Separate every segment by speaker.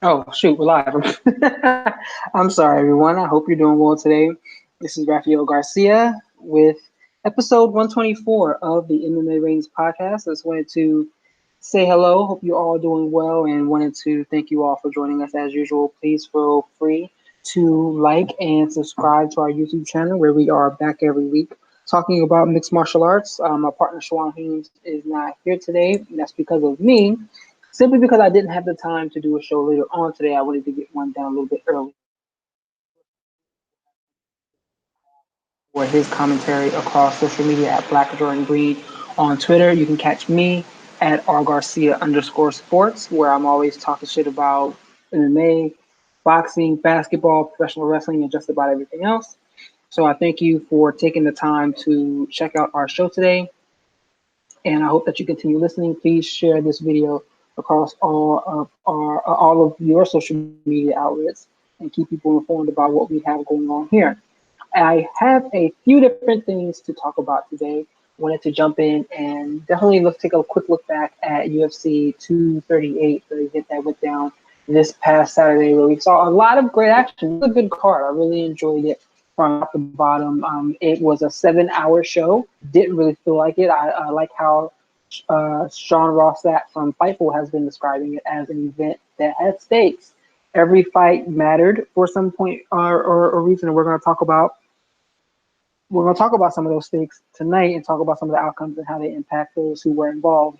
Speaker 1: Oh, shoot, we're live. I'm sorry, everyone. I hope you're doing well today. This is Raphael Garcia with episode 124 of the MMA Rings podcast. I just wanted to say hello. Hope you're all doing well and wanted to thank you all for joining us as usual. Please feel free to like and subscribe to our YouTube channel where we are back every week talking about mixed martial arts. My partner, Shawan Haynes, is not here today. And that's because of me. Simply because I didn't have the time to do a show later on today, I wanted to get one done a little bit early for his commentary across social media at Black Jordan Green on Twitter. You can catch me at rgarcia_sports, where I'm always talking shit about MMA, boxing, basketball, professional wrestling, and just about everything else. So I thank you for taking the time to check out our show today. And I hope that you continue listening. Please share this video across all of your social media outlets and keep people informed about what we have going on here. I have a few different things to talk about today. Wanted to jump in and definitely let's take a quick look back at UFC 238, the event that went down this past Saturday, where we saw a lot of great action. It was a good card. I really enjoyed it from top to bottom. It was a 7 hour show. Didn't really feel like it. I like how Sean Rossat from Fightful has been describing it as an event that had stakes. Every fight mattered for some point or reason, and we're going to talk about some of those stakes tonight and talk about some of the outcomes and how they impact those who were involved.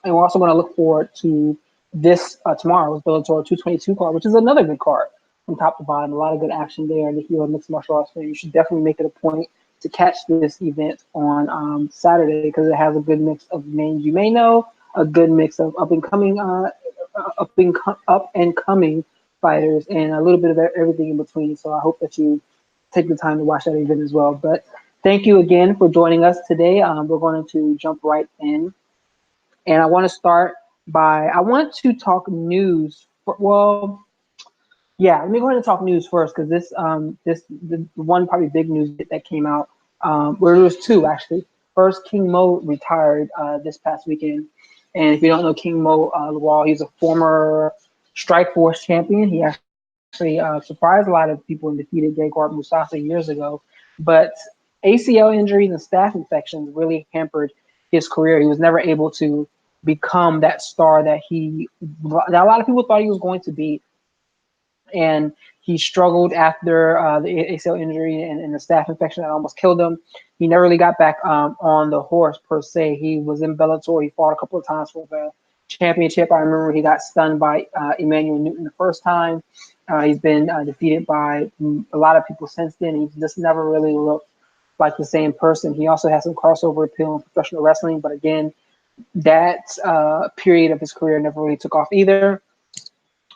Speaker 1: And we're also going to look forward to this tomorrow's Bellator 222 card, which is another good card from top to bottom. A lot of good action there. And if you're a mixed martial arts fan, you should definitely make it a point to catch this event on Saturday because it has a good mix of names you may know, a good mix of up and coming fighters, and a little bit of everything in between. So I hope that you take the time to watch that event as well. But thank you again for joining us today. We're going to jump right in, and I want to start by I want to talk news. Yeah, let me go ahead and talk news first because the one probably big news that came out. Well, there was two actually. First, King Mo retired this past weekend, and if you don't know King Mo Lawal, he's a former Strike Force champion. He actually surprised a lot of people and defeated Gegard Mousasi years ago. But ACL injuries and staph infections really hampered his career. He was never able to become that star that a lot of people thought he was going to be, and he struggled after the ACL injury and the staph infection that almost killed him. He never really got back on the horse per se. He was in Bellator. He fought a couple of times for the championship. I remember he got stunned by Emmanuel Newton the first time. He's been defeated by a lot of people since then. He's just never really looked like the same person. He also has some crossover appeal in professional wrestling, but again, that period of his career never really took off either.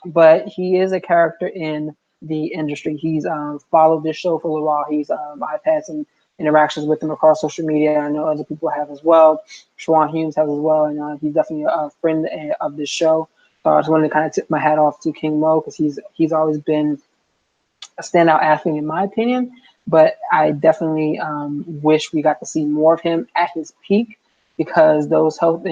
Speaker 1: But he is a character in the industry. He's followed this show for a little while. I've had some interactions with him across social media. I know other people have as well. Shawan Humes has as well, and he's definitely a friend of this show. So I just wanted to kind of tip my hat off to King Mo because he's always been a standout athlete in my opinion. But I definitely wish we got to see more of him at his peak because those health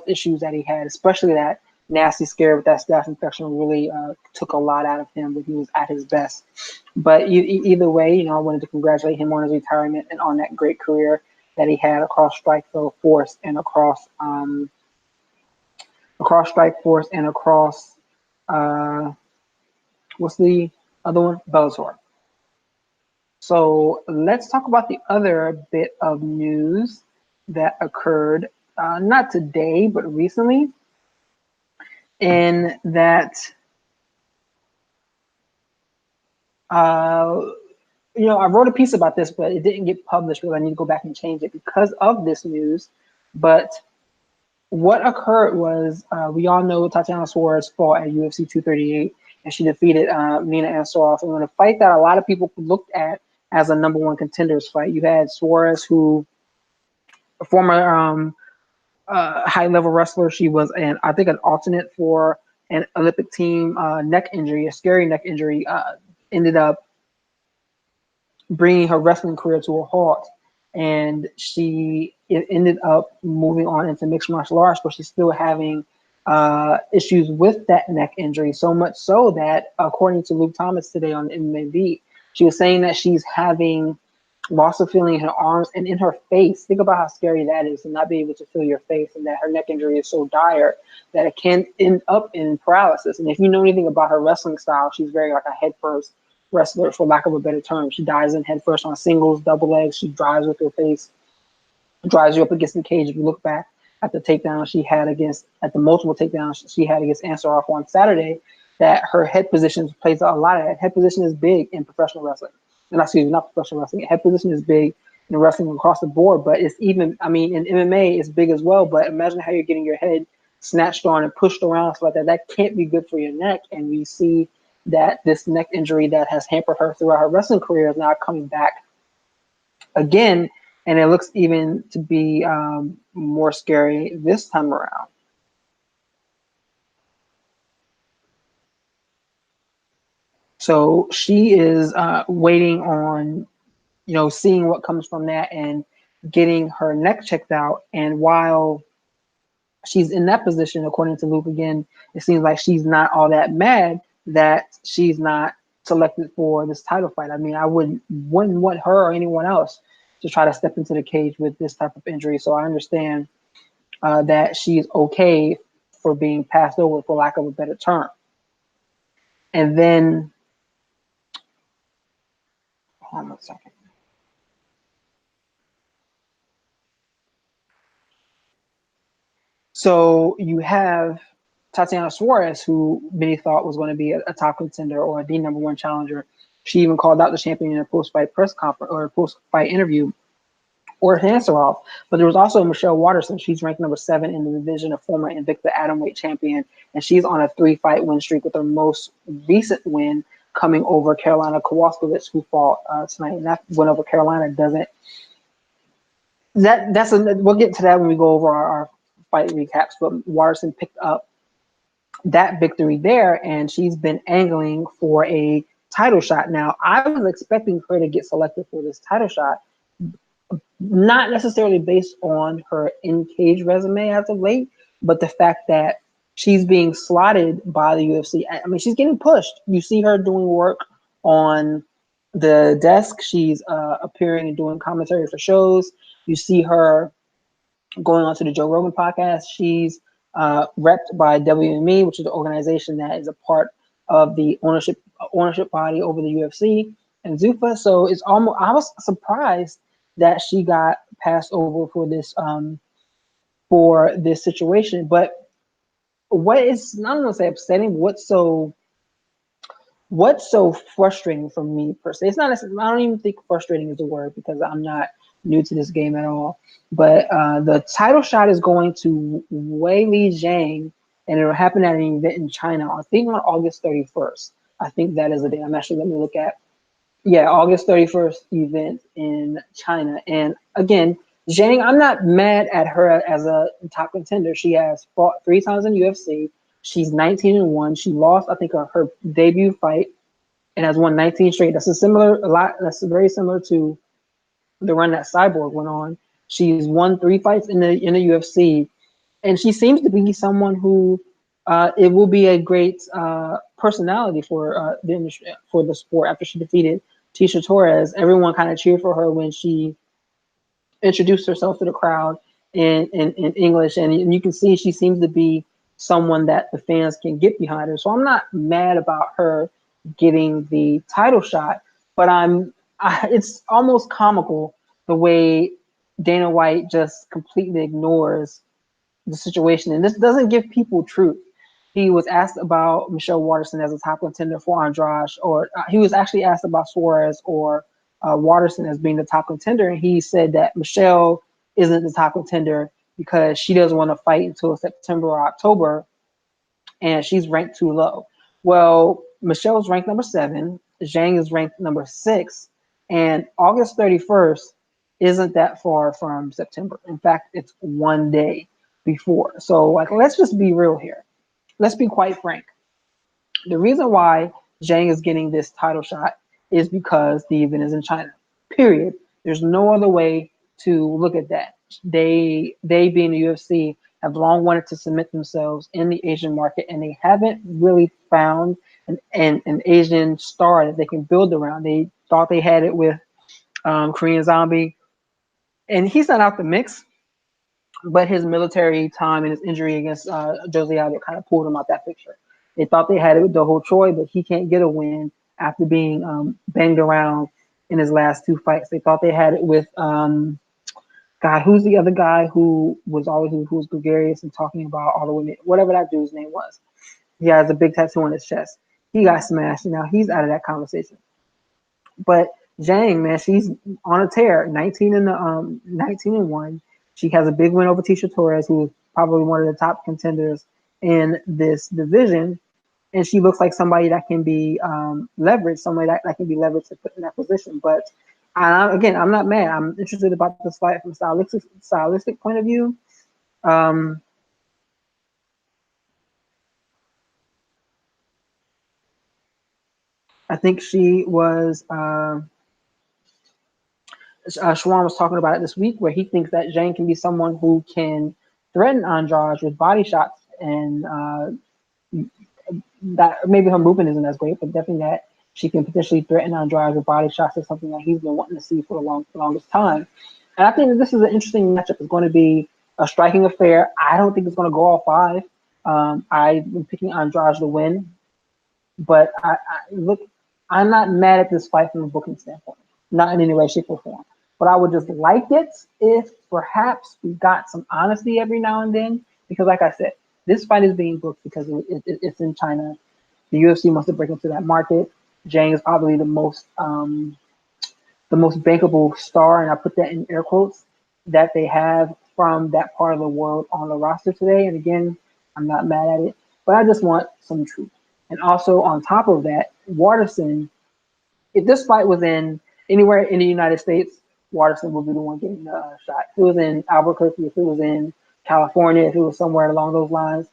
Speaker 1: issues that he had, especially that nasty scare with that staph infection, really took a lot out of him when he was at his best. But either way, I wanted to congratulate him on his retirement and on that great career that he had across Strikefield Force and across Strike Force and across what's the other one? Bellator. So let's talk about the other bit of news that occurred, not today, but recently, in that, uh, I wrote a piece about this, but it didn't get published because I need to go back and change it because of this news. But what occurred was we all know Tatiana Suarez fought at UFC 238, and she defeated Nina Ansaroff in a fight that a lot of people looked at as a number one contenders fight. You had Suarez, who a former high level wrestler. She was I think an alternate for an Olympic team neck injury, a scary neck injury, ended up bringing her wrestling career to a halt. And she ended up moving on into mixed martial arts, but she's still having issues with that neck injury, so much so that, according to Luke Thomas today on MMA, she was saying that she's having loss of feeling in her arms and in her face. Think about how scary that is, to not be able to feel your face, and that her neck injury is so dire that it can end up in paralysis. And if you know anything about her wrestling style, she's very like a head first wrestler, for lack of a better term. She dives in head first on singles, double legs. She drives with her face, drives you up against the cage. If you look back at the takedown she had against, at the multiple takedowns she had against Ansarov on Saturday, that her head position plays a lot of that. Head position is big in professional wrestling. And excuse me, not professional wrestling. Head position is big in wrestling across the board, but it's even, I mean, in MMA, it's big as well. But imagine how you're getting your head snatched on and pushed around, stuff like that. That can't be good for your neck. And we see that this neck injury that has hampered her throughout her wrestling career is now coming back again, and it looks even to be more scary this time around. So she is waiting on, seeing what comes from that and getting her neck checked out. And while she's in that position, according to Luke again, it seems like she's not all that mad that she's not selected for this title fight. I mean, I wouldn't want her or anyone else to try to step into the cage with this type of injury. So I understand that she's okay for being passed over, for lack of a better term. And then, hold on a second. So you have Tatiana Suarez, who many thought was going to be a top contender or the number one challenger. She even called out the champion in a post-fight press conference or post-fight interview, or answer off. But there was also Michelle Waterson. She's ranked number 7 in the division, a former Invicta Atomweight champion, and she's on a 3-fight win streak, with her most recent win coming over Carolina Kowalskiewicz, who fought tonight. And that win over Carolina doesn't. We'll get to that when we go over our fight recaps. But Waterson picked up that victory there, and she's been angling for a title shot. Now, I was expecting her to get selected for this title shot, not necessarily based on her in-cage resume as of late, but the fact that she's being slotted by the UFC. I mean, she's getting pushed. You see her doing work on the desk. She's appearing and doing commentary for shows. You see her going on to the Joe Rogan podcast. She's repped by WME, which is the organization that is a part of the ownership body over the UFC and Zuffa. So it's almost, I was surprised that she got passed over for this situation. But what is, I don't want to say upsetting, what's so frustrating for me per se? It's not, I don't even think frustrating is the word, because I'm not new to this game at all. But the title shot is going to Wei Li Zhang, and it'll happen at an event in China, I think on August 31st. I think that is the day. I'm actually, let me look at. Yeah, August 31st event in China. And again, Zhang, I'm not mad at her as a top contender. She has fought 3 times in UFC. She's 19-1. She lost, I think, her debut fight, and has won 19 straight. That's very similar to the run that Cyborg went on. She's won 3 fights in the UFC, and she seems to be someone who it will be a great personality for the industry, for the sport. After she defeated Tisha Torres, everyone kind of cheered for her when she introduced herself to the crowd in English, and you can see she seems to be someone that the fans can get behind her. So I'm not mad about her getting the title shot, but it's almost comical the way Dana White just completely ignores the situation, and this doesn't give people truth. He was asked about Michelle Waterson as a top contender for Andrade, or he was actually asked about Suarez or Waterson as being the top contender, and he said that Michelle isn't the top contender because she doesn't want to fight until September or October, and she's ranked too low. Well, Michelle's ranked number 7, Zhang is ranked number 6, and August 31st isn't that far from September. In fact, it's one day before. So, like, let's just be real here. Let's be quite frank. The reason why Zhang is getting this title shot is because the event is in China. Period. There's no other way to look at that. They being the UFC, have long wanted to submit themselves in the Asian market, and they haven't really found an Asian star that they can build around. They thought they had it with Korean Zombie, and he's not out the mix, but his military time and his injury against Jose Aldo kind of pulled him out that picture. They thought they had it with Do Ho Choi, but he can't get a win after being banged around in his last two fights. They thought they had it with God, who's the other guy who was always who was gregarious and talking about all the women, whatever that dude's name was. He has a big tattoo on his chest. He got smashed, and now he's out of that conversation. But Zhang, man, she's on a tear. 19-1. She has a big win over Tisha Torres, who is probably one of the top contenders in this division. And she looks like somebody that can be leveraged, somebody that can be leveraged to put in that position. But again, I'm not mad. I'm interested about this fight from a stylistic point of view. I think she was. Shawan was talking about it this week, where he thinks that Zhang can be someone who can threaten Andrade with body shots, and that maybe her movement isn't as great, but definitely that she can potentially threaten Andrade with body shots is something that he's been wanting to see for the longest time. And I think that this is an interesting matchup. It's going to be a striking affair. I don't think it's going to go all five. I've been picking Andrade to win, but look, I'm not mad at this fight from a booking standpoint, not in any way, shape, or form. But I would just like it if perhaps we got some honesty every now and then, because like I said, this fight is being booked because it's in China. The UFC wants to break into that market. Zhang is probably the most bankable star, and I put that in air quotes, that they have from that part of the world on the roster today. And again, I'm not mad at it, but I just want some truth. And also on top of that, Waterson, if this fight was in anywhere in the United States, Waterson would be the one getting the shot. If it was in Albuquerque, if it was in California, if it was somewhere along those lines,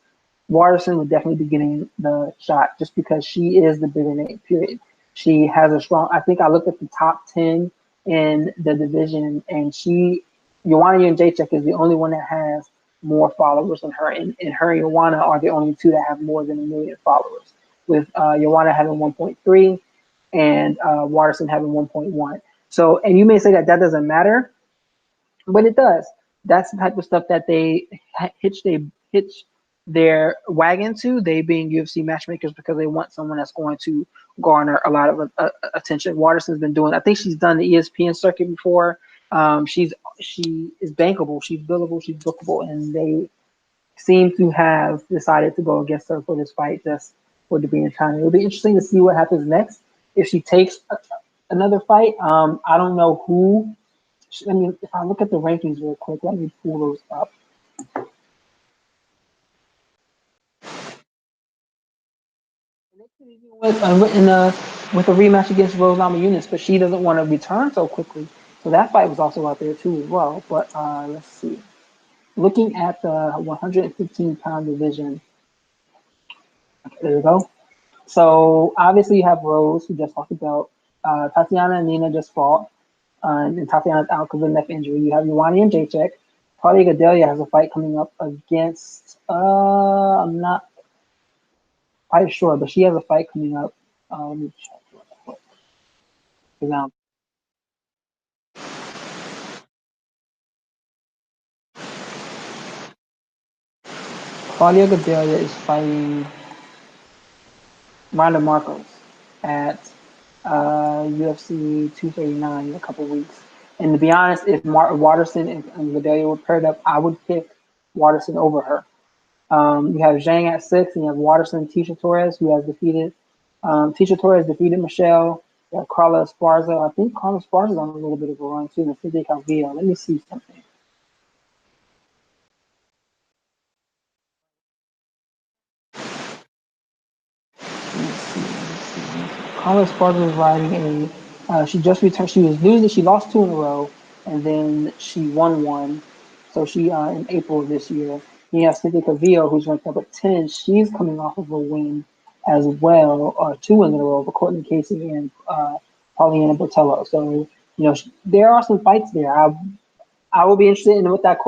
Speaker 1: Waterson would definitely be getting the shot just because she is the bigger name, period. She has a strong, I think I looked at the top 10 in the division, and Joanna Jędrzejczyk is the only one that has more followers than her. And her and Joanna are the only two that have more than 1 million followers, with Joanna having 1.3 and Waterson having 1.1. So, and you may say that doesn't matter, but it does. That's the type of stuff that they hitch their wagon to, they being UFC matchmakers, because they want someone that's going to garner a lot of attention. Waterson's been doing, I think she's done the ESPN circuit before. She is bankable, she's billable, she's bookable, and they seem to have decided to go against her for this fight just for it to be in China. It'll be interesting to see what happens next if she takes another fight. I don't know who. I mean, if I look at the rankings real quick, let me pull those up. With with a rematch against Rose Namajunas, but she doesn't want to return so quickly. So that fight was also out there too as well. But let's see. Looking at the 115-pound division, there we go. So obviously you have Rose, who just lost the belt. Tatiana and Nina just fought, and Tatiana's out because of neck injury. You have Joanna Jędrzejczyk. Claudia Gadelha has a fight coming up against. I'm not quite sure, but she has a fight coming up. Let me check real quick. Now, Claudia Gadelha is fighting Ronda Marcos at UFC 239 in a couple weeks. And to be honest, if Waterson and Gadelha were paired up, I would pick Waterson over her. You have Zhang at 6, and you have Waterson, Tisha Torres, who has defeated. Tisha Torres defeated Michelle. You have Carla Esparza. I think Carla Esparza is on a little bit of a run too. And Cynthia Calvillo. Let me see something. Carla Esparza is riding she just returned. She was losing. She lost 2 in a row, and then she won 1. So she in April of this year. You have Cynthia Calvillo, who's ranked up at 10. She's coming off of a win as well, or 2 wins in a row, for Courtney Casey and Pauliana Botello. So there are some fights there. I will be interested in what that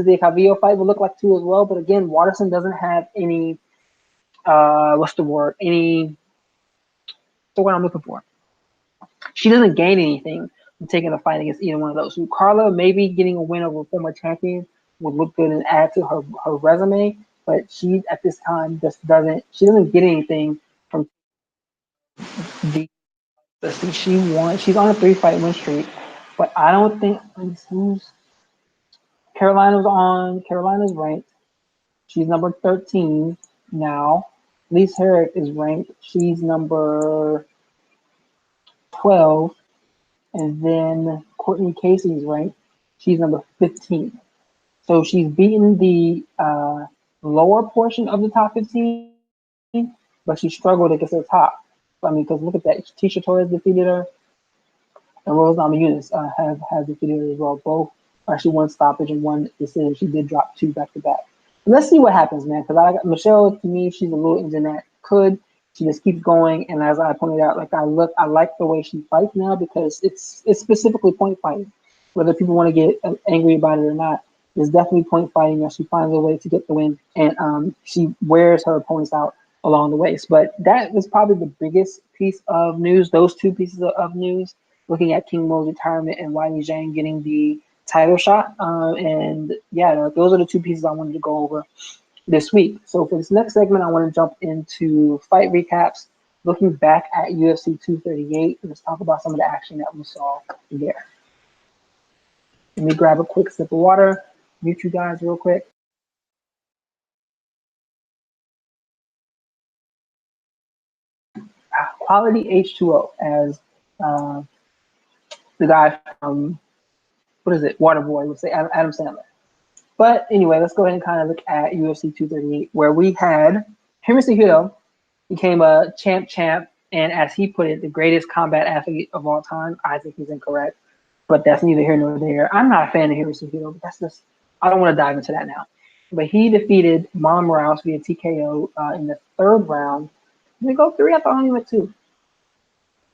Speaker 1: the Calvillo fight would look like too as well. But again, Waterson doesn't have any what's the word? Any the word I'm looking for. She doesn't gain anything from taking a fight against either one of those. So Carla, maybe getting a win over a former champion would look good and add to her resume, but she at this time just doesn't get anything from the she won. She's on a 3-fight win streak, but I don't think who's Carolina's ranked. She's number 13 now. Lise Herrick is ranked. She's number 12. And then Courtney Casey's ranked. She's number 15. So she's beaten the lower portion of the top 15, but she struggled against the top. I mean, because look at that. Tisha Torres defeated her, and Rose Namajunas have defeated her as well. Both actually one stoppage and one decision. She did drop 2 back to back. Let's see what happens, man. Because Michelle, to me, she's a little engine that could. She just keeps going, and as I pointed out, I like the way she fights now because it's specifically point fighting. Whether people want to get angry about it or not, it's definitely point fighting. That she finds a way to get the win, and she wears her opponents out along the waist. But that was probably the biggest piece of news. Those 2 pieces of news, looking at King Mo's retirement and Weili Zhang getting the title shot. And yeah, those are the 2 pieces I wanted to go over this week. So for this next segment, I want to jump into fight recaps, looking back at UFC 238. Let's talk about some of the action that we saw there. Let me grab a quick sip of water, mute you guys real quick. Quality H2O, as the guy from, what is it, Waterboy would say, Adam Sandler. But anyway, let's go ahead and kind of look at UFC 238, where we had Henry Cejudo became a champ, and as he put it, the greatest combat athlete of all time. I think he's incorrect, but that's neither here nor there. I'm not a fan of Henry Cejudo, but that's just, I don't want to dive into that now. But he defeated Marlon Moraes via TKO in the 3rd round. Did he go 3? I thought he only went 2.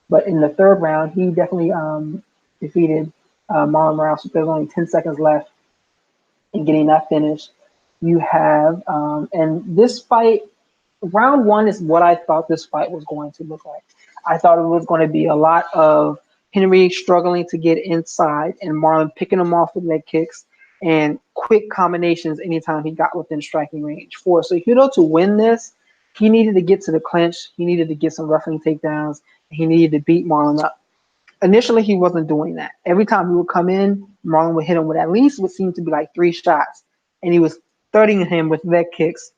Speaker 1: But in the 3rd round, he definitely defeated Marlon Moraes. There's only 10 seconds left in getting that finish. You have, and this fight, round 1 is what I thought this fight was going to look like. I thought it was going to be a lot of Henry struggling to get inside and Marlon picking him off with leg kicks and quick combinations anytime he got within striking range. For Cejudo to win this, he needed to get to the clinch. He needed to get some wrestling takedowns. He needed to beat Marlon up. Initially, he wasn't doing that. Every time he would come in, Marlon would hit him with at least what seemed to be like 3 shots, and he was threatening him with leg kicks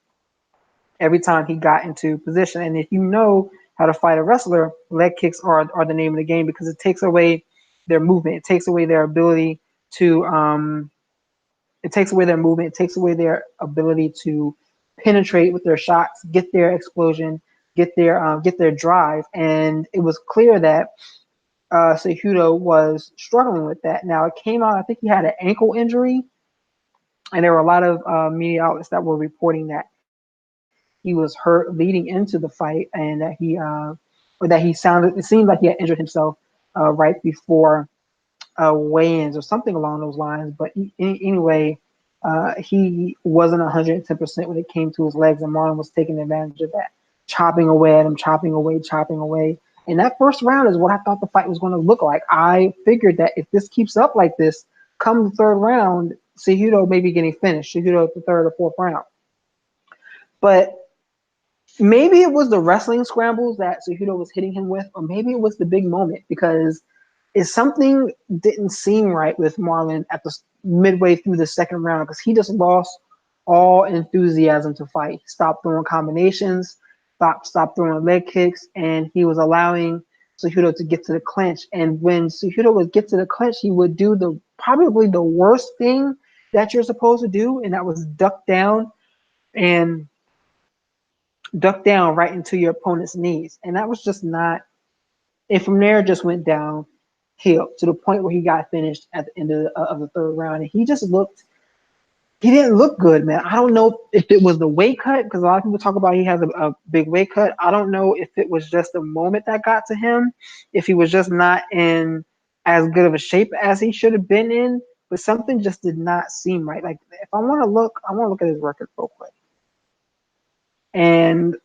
Speaker 1: every time he got into position. And if you know how to fight a wrestler, leg kicks are the name of the game because it takes away their movement. It takes away their ability to it takes away their movement. It takes away their ability to penetrate with their shots, get their explosion, get their drive. And it was clear that Cejudo was struggling with that. Now it came out, I think he had an ankle injury, and there were a lot of media outlets that were reporting that he was hurt leading into the fight, and that it seemed like he had injured himself right before weigh-ins or something along those lines. But anyway, he wasn't 110% when it came to his legs, and Marlon was taking advantage of that, chopping away at him, chopping away. And that first round is what I thought the fight was going to look like. I figured that if this keeps up like this, come the 3rd round, Cejudo may be getting finished. Cejudo at the 3rd or 4th round. But maybe it was the wrestling scrambles that Cejudo was hitting him with, or maybe it was the big moment, because if something didn't seem right with Marlon at the midway through the 2nd round, because he just lost all enthusiasm to fight. He stopped throwing combinations, stopped throwing leg kicks, and he was allowing Cejudo to get to the clinch. And when Cejudo would get to the clinch, he would do probably the worst thing that you're supposed to do, and that was duck down right into your opponent's knees. And that was just not, and from there it just went downhill to the point where he got finished at the end of the 3rd round. And he didn't look good, man. I don't know if it was the weight cut, because a lot of people talk about he has a big weight cut. I don't know if it was just the moment that got to him, if he was just not in as good of a shape as he should have been in, but something just did not seem right. Like if I want to look, I want to look at his record real quick. And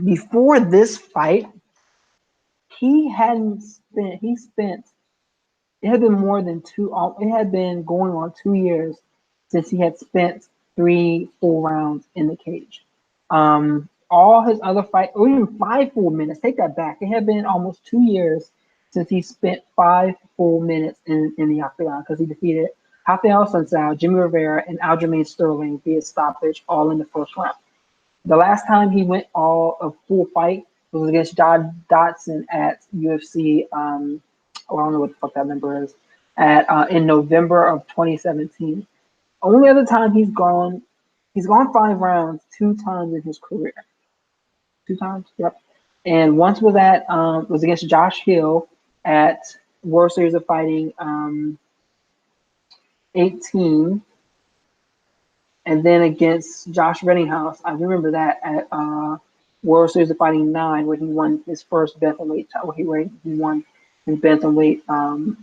Speaker 1: before this fight, he spent it had been more than it had been going on 2 years since he had spent 3 full rounds in the cage. All his other fights, or even 5 full minutes, take that back. It had been almost 2 years since he spent 5 full minutes in the octagon because he defeated Raphael Sunsao, Jimmy Rivera, and Aljamain Sterling via stoppage all in the first round. The last time he went all a full fight was against John Dodson at UFC. I don't know what the fuck that number is. At in November of 2017. Only other time he's gone 5 rounds 2 times in his career. 2 times, yep. And once was against Josh Hill at World Series of Fighting 18, and then against Josh Reddinghouse. I remember that at World Series of Fighting 9, where he won his first bantamweight title. He won his bantamweight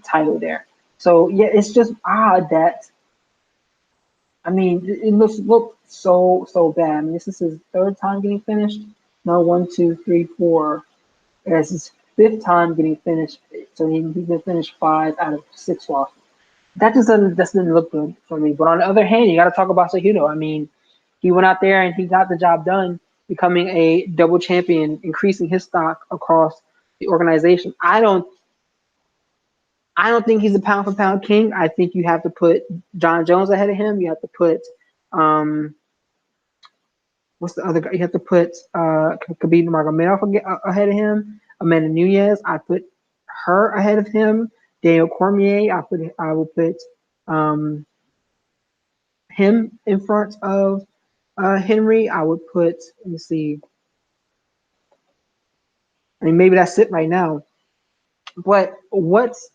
Speaker 1: title there. So yeah, it's just odd that. I mean, it looked so bad. I mean, this is his third time getting finished. No, 1, 2, 3, 4. It's his fifth time getting finished. So he's been finished 5 out of 6 losses. That just doesn't look good for me. But on the other hand, you got to talk about Cejudo. I mean, he went out there and he got the job done, becoming a double champion, increasing his stock across the organization. I don't think he's a pound for pound king. I think you have to put John Jones ahead of him. You have to put what's the other guy? You have to put Khabib Nurmagomedov ahead of him. Amanda Nunes. I put her ahead of him. Daniel Cormier. I will put him in front of Henry. I would put. Let me see. I mean, maybe that's it right now. But what's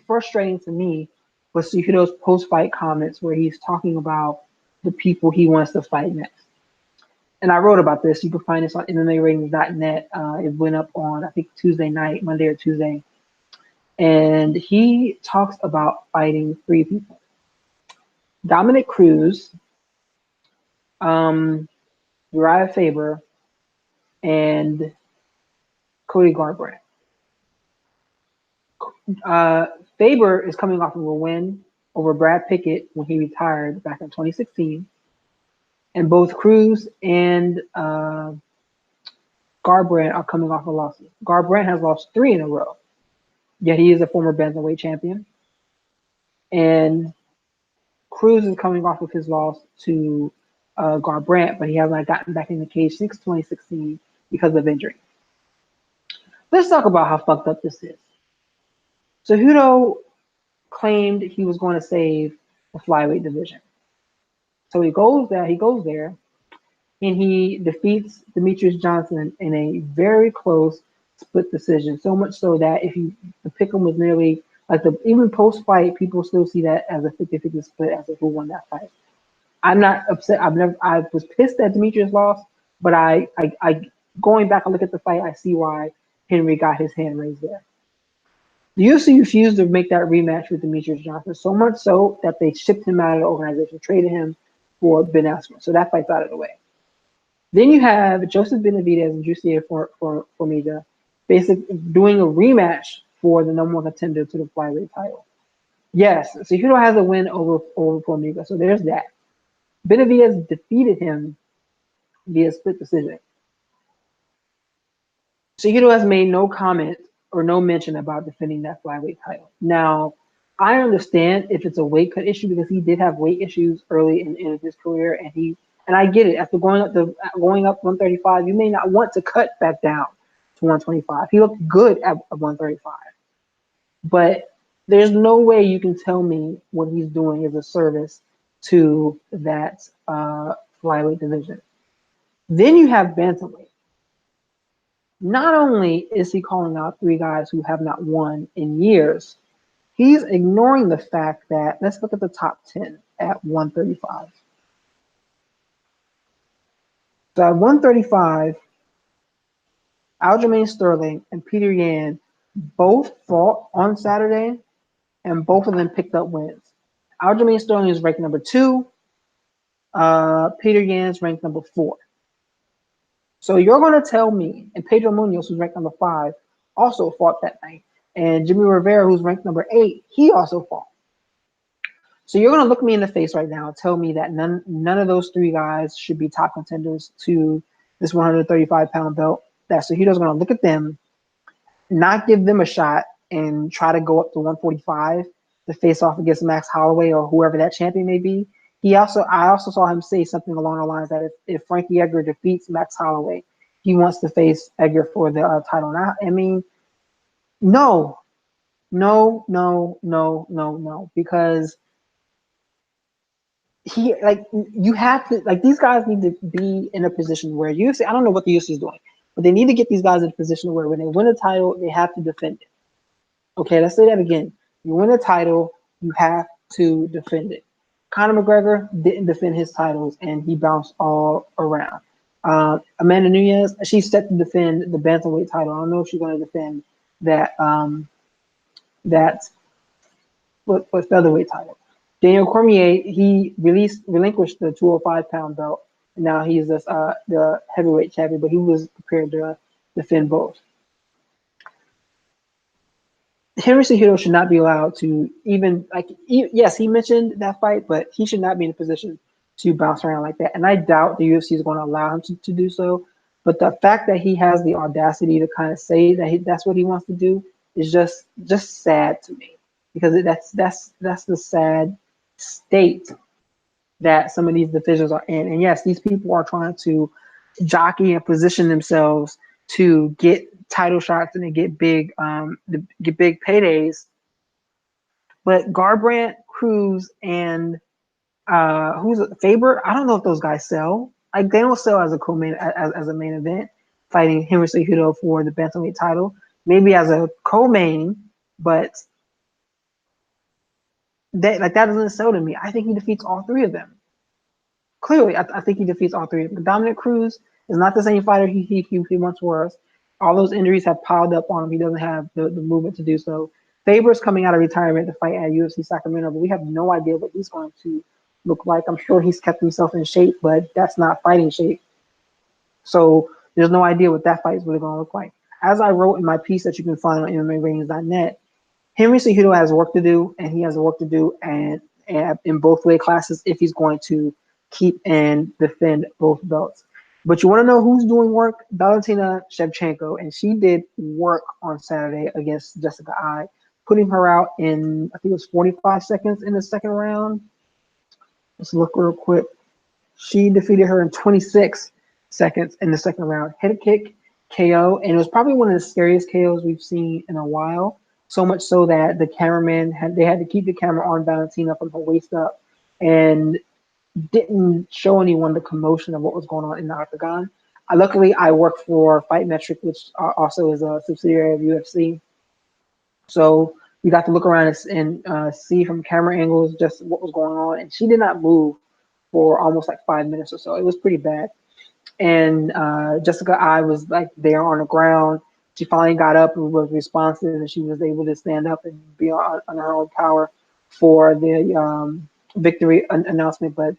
Speaker 1: frustrating to me was Cejudo's post-fight comments where he's talking about the people he wants to fight next. And I wrote about this. You can find this on MMAratings.net. It went up on, I think, Tuesday night, Monday or Tuesday. And he talks about fighting 3 people. Dominic Cruz, Uriah Faber, and Cody Garbrandt. Faber is coming off of a win over Brad Pickett when he retired back in 2016. And both Cruz and Garbrandt are coming off of losses. Garbrandt has lost 3 in a row, yet he is a former bantamweight champion. And Cruz is coming off of his loss to Garbrandt, but he hasn't gotten back in the cage since 2016 because of injury. Let's talk about how fucked up this is. Cejudo claimed he was going to save the flyweight division. So he goes there, and he defeats Demetrius Johnson in a very close split decision. So much so that the pick'em was nearly even post fight, people still see that as a 50-50 split as to who won that fight. I'm not upset. I was pissed that Demetrius lost, but I going back and look at the fight, I see why Henry got his hand raised there. The UFC refused to make that rematch with Demetrius Johnson, so much so that they shipped him out of the organization, traded him for Ben Askren. So that fight's out of the way. Then you have Joseph Benavidez and Jussier Formiga basically doing a rematch for the number 1 contender to the flyweight title. Yes, Cejudo has a win over Formiga, so there's that. Benavidez defeated him via split decision. Cejudo has made no comment or no mention about defending that flyweight title. Now, I understand if it's a weight cut issue because he did have weight issues early in his career, and I get it. After going up 135, you may not want to cut back down to 125. He looked good at 135, but there's no way you can tell me what he's doing is a service to that flyweight division. Then you have bantamweight. Not only is he calling out 3 guys who have not won in years, he's ignoring the fact that, let's look at the top 10 at 135. So at 135, Aljamain Sterling and Peter Yan both fought on Saturday, and both of them picked up wins. Aljamain Sterling is ranked number 2. Peter Yan's ranked number 4. So you're going to tell me, and Pedro Munoz, who's ranked number 5, also fought that night. And Jimmy Rivera, who's ranked number 8, he also fought. So you're going to look me in the face right now and tell me that none of those 3 guys should be top contenders to this 135-pound belt. That Cejudo's going to look at them, not give them a shot, and try to go up to 145 to face off against Max Holloway or whoever that champion may be. I also saw him say something along the lines that if Frankie Edgar defeats Max Holloway, he wants to face Edgar for the title. Now, I mean, no, because you have to, these guys need to be in a position where UFC, I don't know what the UFC is doing, but they need to get these guys in a position where when they win a title, they have to defend it. Okay, let's say that again. You win a title, you have to defend it. Conor McGregor didn't defend his titles, and he bounced all around. Amanda Nunes, she's set to defend the bantamweight title. I don't know if she's going to defend that featherweight title. Daniel Cormier, he relinquished the 205-pound belt, and now he's the heavyweight champion, but he was prepared to defend both. Henry Cejudo should not be allowed to even, yes, he mentioned that fight, but he should not be in a position to bounce around like that. And I doubt the UFC is going to allow him to do so. But the fact that he has the audacity to kind of say that that's what he wants to do is just sad to me, because that's the sad state that some of these divisions are in. And yes, these people are trying to jockey and position themselves to get title shots and to get big paydays. But Garbrandt, Cruz, and who's Faber, I don't know if those guys sell. Like, they don't sell as a co-main as a main event, fighting Henry Cejudo for the bantamweight title. Maybe as a co-main, but that doesn't sell to me. I think he defeats all 3 of them. Clearly, I think he defeats all 3 of them. Dominic Cruz is not the same fighter he once was. All those injuries have piled up on him. He doesn't have the movement to do so. Faber's coming out of retirement to fight at UFC Sacramento, but we have no idea what he's going to look like. I'm sure he's kept himself in shape, but that's not fighting shape. So there's no idea what that fight is really going to look like. As I wrote in my piece that you can find on MMAratings.net, Henry Cejudo has work to do, and he has work to do and in both weight classes if he's going to keep and defend both belts. But you want to know who's doing work? Valentina Shevchenko, and she did work on Saturday against Jessica Eye, putting her out in, I think it was 45 seconds in the second round. Let's look real quick. She defeated her in 26 seconds in the second round. Head kick, KO, and it was probably one of the scariest KOs we've seen in a while. So much so that the cameraman had to keep the camera on Valentina from her waist up, and didn't show anyone the commotion of what was going on in the octagon. Luckily, I work for Fight Metric, which also is a subsidiary of UFC. So we got to look around and see from camera angles just what was going on. And she did not move for almost 5 minutes or so. It was pretty bad. And Jessica Eye was there on the ground. She finally got up and was responsive, and she was able to stand up and be on her own power for the victory announcement. But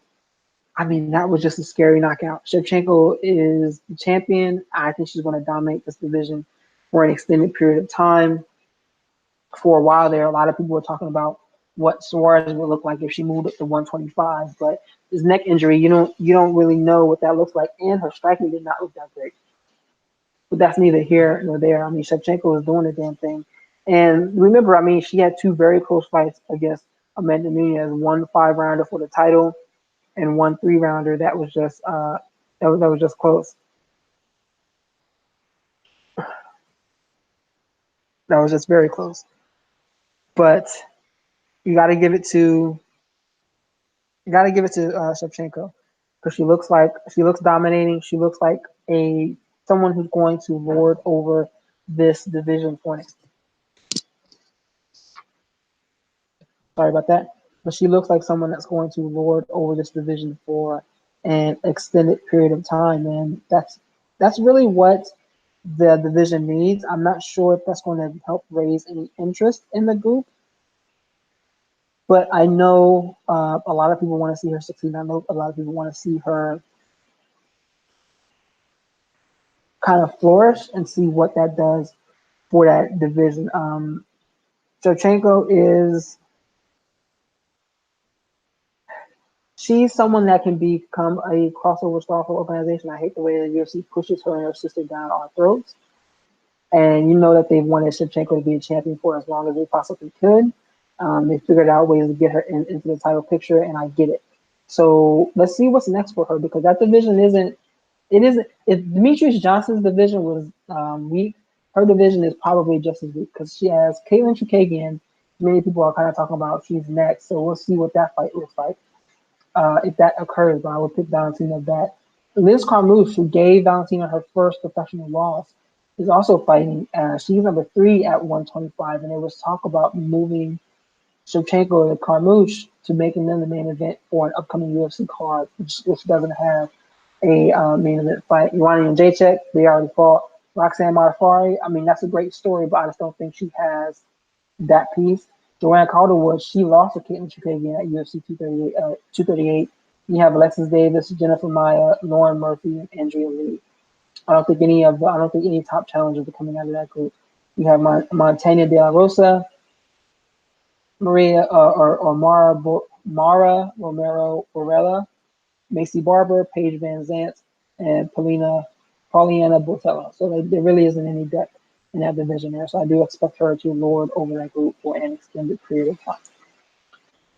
Speaker 1: I mean, that was just a scary knockout. Shevchenko is the champion. I think she's going to dominate this division for an extended period of time. For a while there, a lot of people were talking about what Suarez would look like if she moved up to 125, but this neck injury, you don't really know what that looks like, and her striking did not look that great. But that's neither here nor there. I mean, Shevchenko is doing the damn thing. And remember, I mean, she had 2 very close fights against Amanda Nunes, 1 5-rounder for the title and 1 3-rounder that was just that was just close. That was just very close. But you got to give it to Shevchenko, because she looks dominating. She looks like someone who's going to lord over this division for next. Sorry about that, but she looks like someone that's going to lord over this division for an extended period of time, and that's really what the division needs. I'm not sure if that's going to help raise any interest in the group, But I know a lot of people want to see her succeed. I know a lot of people want to see her kind of flourish and see what that does for that division. Shevchenko is she's someone that can become a crossover star for organization. I hate the way the UFC pushes her and her sister down our throats. And you know that they've wanted Shevchenko to be a champion for as long as they possibly could. They figured out ways to get her into the title picture, and I get it. So let's see what's next for her because that division isn't. It isn't. If Demetrius Johnson's division was weak, her division is probably just as weak because she has Caitlin Chukagian. Many people are kind of talking about she's next, so we'll see what that fight looks like if that occurs. But I would pick Valentina that. Liz Carmouche, who gave Valentina her first professional loss, is also fighting. She's number 3 at 125, and there was talk about moving Shevchenko and Carmouche to making them the main event for an upcoming UFC card, which doesn't have a main event fight. Ioana and Jacek, they already fought. Roxanne Modafferi, I mean, that's a great story, but I just don't think she has that piece. Joanne Calderwood, she lost to Caitlin Chukagian at UFC 238. You have Alexis Davis, Jennifer Maya, Lauren Murphy, and Andrea Lee. I don't think any top challengers are coming out of that group. You have Montana De La Rosa, Maria or Mara Romero Varela, Macy Barber, Paige Van Zant, and Pauliana Botello. So there really isn't any depth in that division there. So I do expect her to lord over that group for an extended period of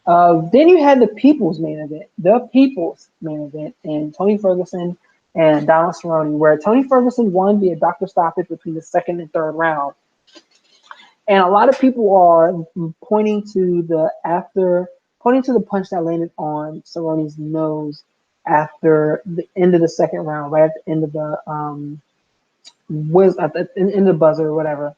Speaker 1: time. Then you had the People's main event, and Tony Ferguson and Donald Cerrone, where Tony Ferguson won via doctor stoppage between the second and third round. And a lot of people are pointing to the punch that landed on Cerrone's nose after the end of the second round, right at the end of the end of the buzzer or whatever.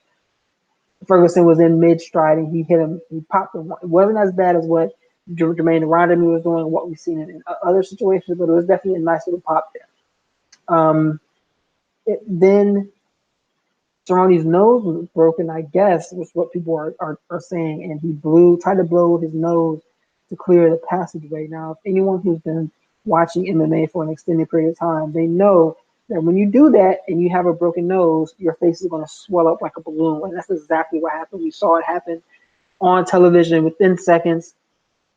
Speaker 1: Ferguson was in mid stride and he hit him. He popped him. It wasn't as bad as what Jermaine Rondon was doing, what we've seen in other situations, but it was definitely a nice little pop there. Then Cerrone's nose was broken, I guess, was what people are saying, and he tried to blow his nose to clear the passageway. Now, if anyone who's been watching MMA for an extended period of time, they know that when you do that and you have a broken nose, your face is going to swell up like a balloon, and that's exactly what happened. We saw it happen on television within seconds.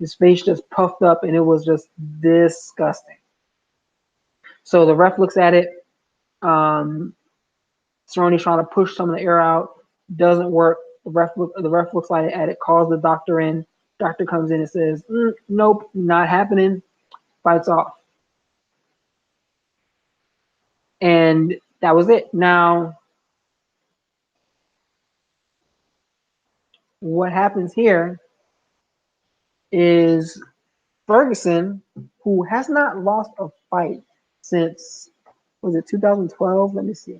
Speaker 1: His face just puffed up, and it was just disgusting. So the ref looks at it. Cerrone's trying to push some of the air out. Doesn't work. The ref looks at it, calls the doctor in. Doctor comes in and says, nope, not happening. Fights off. And that was it. Now, what happens here is Ferguson, who has not lost a fight since, was it 2012? Let me see.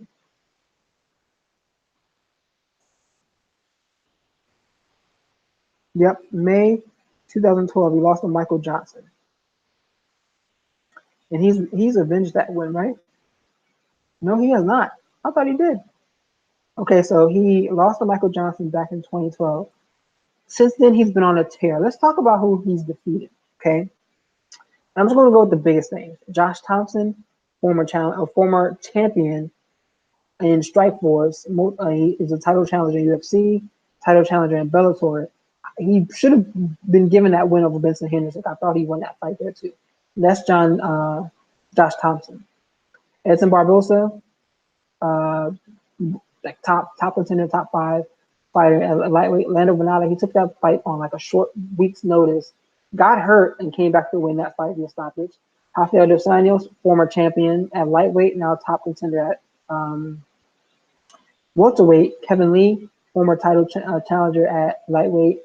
Speaker 1: Yep, May 2012. He lost to Michael Johnson. And he's avenged that win, right? No, he has not. I thought he did. Okay, so he lost to Michael Johnson back in 2012. Since then, he's been on a tear. Let's talk about who he's defeated, okay? I'm just going to go with the biggest things. Josh Thompson, former champion in Strikeforce. He is a title challenger in UFC, title challenger in Bellator. He should have been given that win over Benson Henderson. I thought he won that fight there too. That's Josh Thompson. Edson Barbosa, like top contender, top 5 fighter at lightweight. Lando Venata, he took that fight on like a short week's notice, got hurt, and came back to win that fight via stoppage. Raphael dos Anjos, former champion at lightweight, now top contender at welterweight. Kevin Lee, former title challenger at lightweight.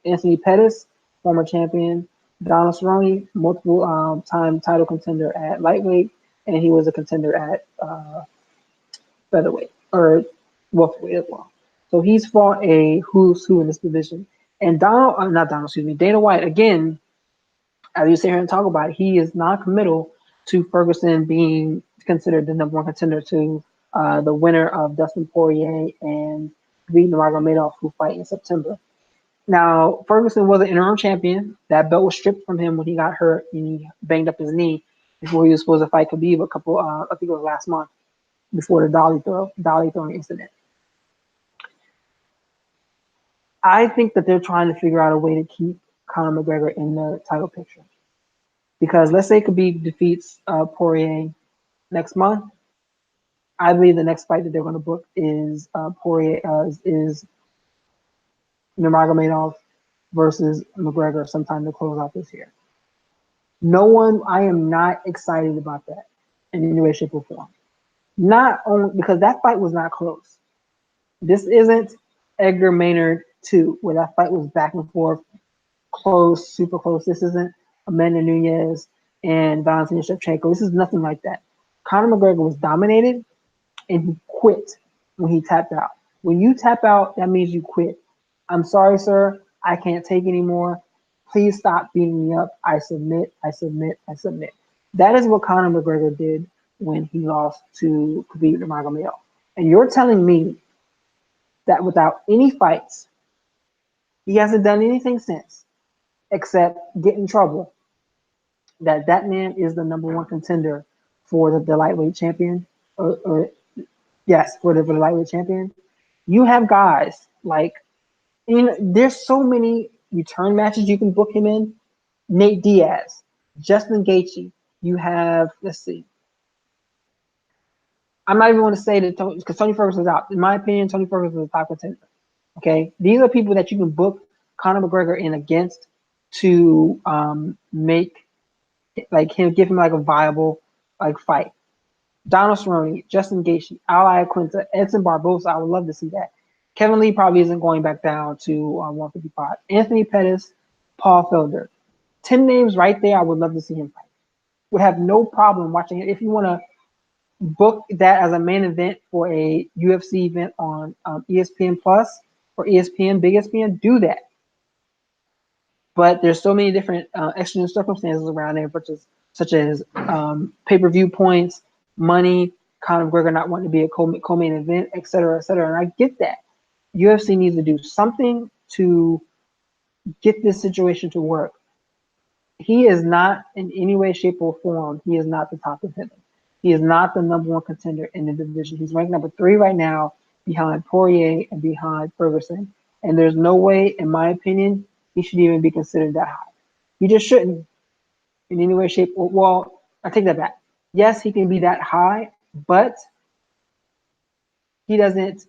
Speaker 1: Anthony Pettis, former champion. Donald Cerrone, multiple time title contender at lightweight, and he was a contender at featherweight or welterweight as well. So he's fought a who's who in this division. And Dana White, again, as you sit here and talk about it, he is non-committal to Ferguson being considered the number 1 contender to the winner of Dustin Poirier and Khabib Nurmagomedov, who fight in September. Now, Ferguson was an interim champion. That belt was stripped from him when he got hurt and he banged up his knee before he was supposed to fight Khabib I think it was last month, before the dolly throwing incident. I think that they're trying to figure out a way to keep Conor McGregor in the title picture. Because let's say Khabib defeats Poirier next month. I believe the next fight that they're going to book is Poirier is Nurmagomedov versus McGregor sometime to close out this year. I am not excited about that in any way, shape, or form. Not only because that fight was not close. This isn't Edgar Maynard 2, where that fight was back and forth, close, super close. This isn't Amanda Nunes and Valentina Shevchenko. This is nothing like that. Conor McGregor was dominated, and he quit when he tapped out. When you tap out, that means you quit. I'm sorry, sir. I can't take anymore. Please stop beating me up. I submit, I submit, I submit. That is what Conor McGregor did when he lost to Khabib Nurmagomedov. And you're telling me that without any fights, he hasn't done anything since except get in trouble, that man is the number one contender for the lightweight champion, or yes, for the lightweight champion. You have guys like, there's so many return matches you can book him in. Nate Diaz, Justin Gaethje. You have, let's see. I'm not even going to say that because Tony Ferguson's out. In my opinion, Tony Ferguson is a top contender. Okay, these are people that you can book Conor McGregor in against to make like him, give him like a viable like fight. Donald Cerrone, Justin Gaethje, Al Iaquinta, Edson Barbosa. I would love to see that. Kevin Lee probably isn't going back down to 155. Anthony Pettis, Paul Felder. 10 names right there. I would love to see him fight. Would have no problem watching it. If you want to book that as a main event for a UFC event on ESPN Plus or ESPN, Big ESPN, do that. But there's so many different exigent circumstances around there, such as pay-per-view points, money, Conor McGregor not wanting to be a co-main event, et cetera, et cetera. And I get that. UFC needs to do something to get this situation to work. He is not in any way, shape, or form. He is not the top contender. He is not the number one contender in the division. He's ranked number 3 right now, behind Poirier and behind Ferguson. And there's no way, in my opinion, he should even be considered that high. He just shouldn't in any way, shape, or well, I take that back. Yes, he can be that high, but he doesn't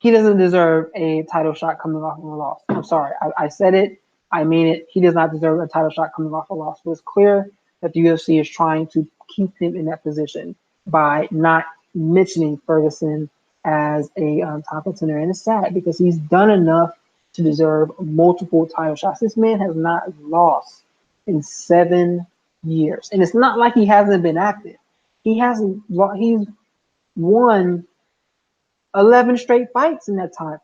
Speaker 1: deserve a title shot coming off of a loss. I'm sorry. I said it. I mean it. He does not deserve a title shot coming off a loss. So it's clear that the UFC is trying to keep him in that position by not mentioning Ferguson as a top contender. And it's sad because he's done enough to deserve multiple title shots. This man has not lost in 7 years. And it's not like he hasn't been active. He's won 11 straight fights in that time.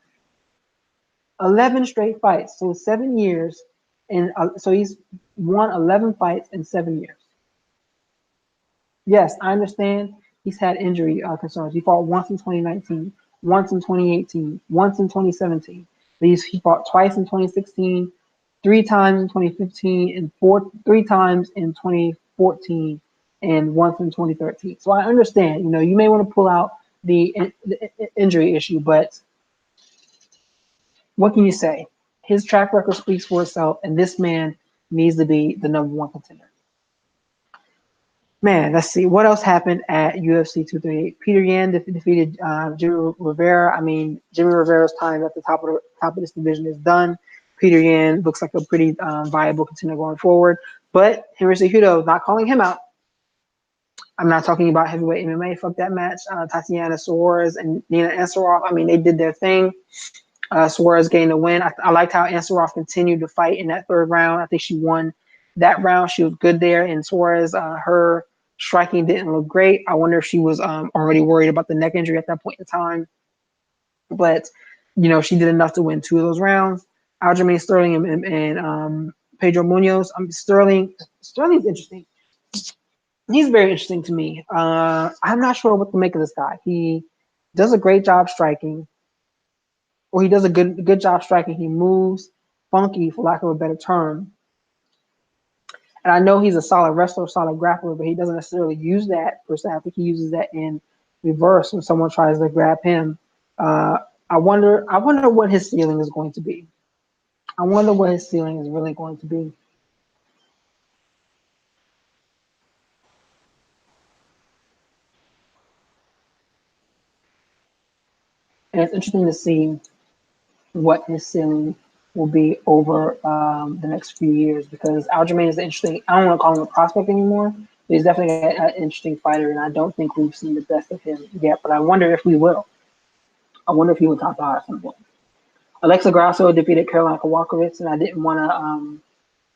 Speaker 1: 11 straight fights. So 7 years. And so he's won 11 fights in 7 years. Yes, I understand he's had injury concerns. He fought once in 2019, once in 2018, once in 2017. He fought twice in 2016, 3 times in 2015, and 3 times in 2014, and once in 2013. So I understand, you may want to pull out the injury issue, but what can you say? His track record speaks for itself, and this man needs to be the number one contender. Man, let's see. What else happened at UFC 238? Peter Yan defeated Jimmy Rivera. I mean, Jimmy Rivera's time at the top of this division is done. Peter Yan looks like a pretty viable contender going forward. But Henry Cejudo, not calling him out. I'm not talking about heavyweight MMA. Fuck that match. Tatiana Suarez and Nina Ansaroff, I mean, they did their thing. Suarez gained the win. I liked how Ansaroff continued to fight in that 3rd round. I think she won that round. She was good there. And Suarez, her striking didn't look great. I wonder if she was already worried about the neck injury at that point in time. But, she did enough to win 2 of those rounds. Aljamain Sterling and Pedro Munoz. Sterling's interesting. He's very interesting to me. I'm not sure what to make of this guy. He does a great job striking. or he does a good job striking. He moves funky, for lack of a better term. And I know he's a solid wrestler, solid grappler, but he doesn't necessarily use that per se. I think he uses that in reverse when someone tries to grab him. Uh, I wonder what his ceiling is going to be. I wonder what his ceiling is really going to be. And it's interesting to see what his ceiling will be over the next few years because Aljamain is interesting. I don't want to call him a prospect anymore, but he's definitely an interesting fighter, and I don't think we've seen the best of him yet. But I wonder if we will. I wonder if he will top out at some point. Alexa Grasso defeated Caroline Kowalkiewicz, and I didn't want to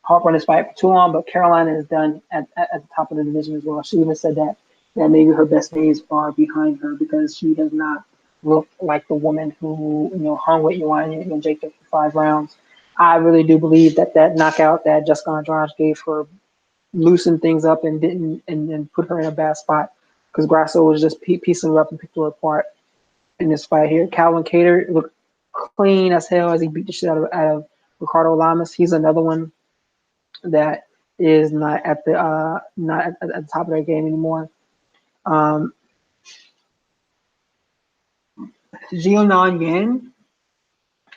Speaker 1: harp on this fight for too long, but Carolina is done at the top of the division as well. She even said that maybe her best days are behind her because she does not look like the woman who hung with Joanna and Jacob for 5 rounds. I really do believe that knockout that Jessica Andrade gave her loosened things up and didn't and put her in a bad spot because Grasso was just piecing her up and picked her apart in this fight here. Calvin Kattar looked clean as hell as he beat the shit out of Ricardo Lamas. He's another one that is not at the top of their game anymore. Um, Nan Yan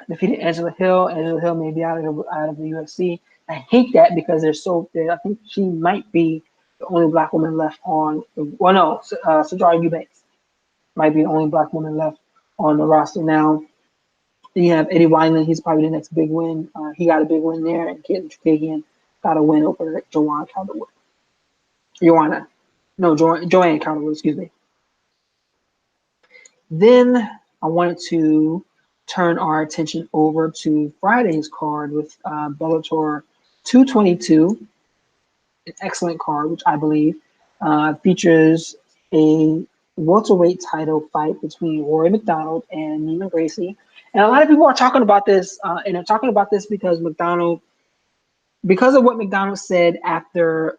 Speaker 1: defeated Angela Hill. Angela Hill may be out of the UFC. I hate that because I think she might be the only black woman left on. Well, no, Sajara Eubanks might be the only black woman left on the roster now. Then you have Eddie Wineland. He's probably the next big win. He got a big win there, and Caitlin Chukagian got a win over Joanne Calderwood. Joanna. No, Joanne Calderwood, excuse me. Then I wanted to turn our attention over to Friday's card with Bellator 222, an excellent card, which I believe features a welterweight title fight between Rory McDonald and Neiman Gracie. And a lot of people are talking about this, and they're talking about this because of what McDonald said after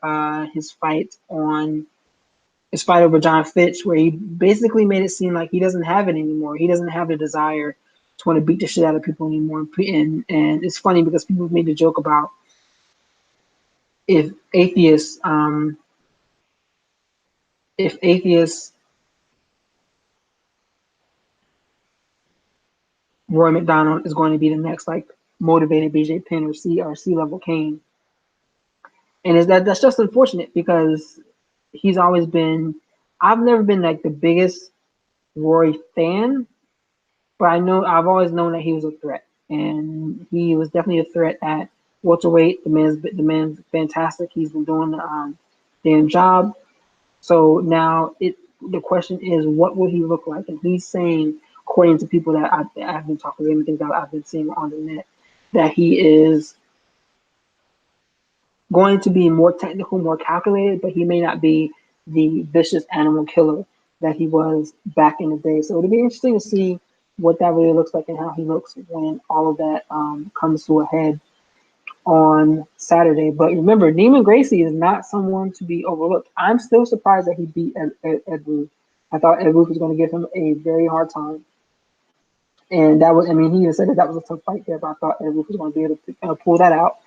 Speaker 1: his fight over John Fitch, where he basically made it seem like he doesn't have it anymore. He doesn't have the desire to want to beat the shit out of people anymore. And it's funny because people made the joke about if atheists if atheists Roy McDonald is going to be the next like motivated BJ Penn or C level Kane. And that's just unfortunate because he's always been I've never been like the biggest Rory fan, but I've always known that he was a threat, and he was definitely a threat at welterweight. The man's fantastic. He's been doing the damn job. So now the question is, what will he look like? And he's saying, according to people that I've been talking to him and things that I've been seeing on the net, that he is going to be more technical, more calculated, but he may not be the vicious animal killer that he was back in the day. So it'll be interesting to see what that really looks like and how he looks when all of that comes to a head on Saturday. But remember, Neiman Gracie is not someone to be overlooked. I'm still surprised that he beat Ed Ruth. I thought Ed Ruth was going to give him a very hard time. And he even said that was a tough fight there, but I thought Ed Ruth was going to be able to pull that out.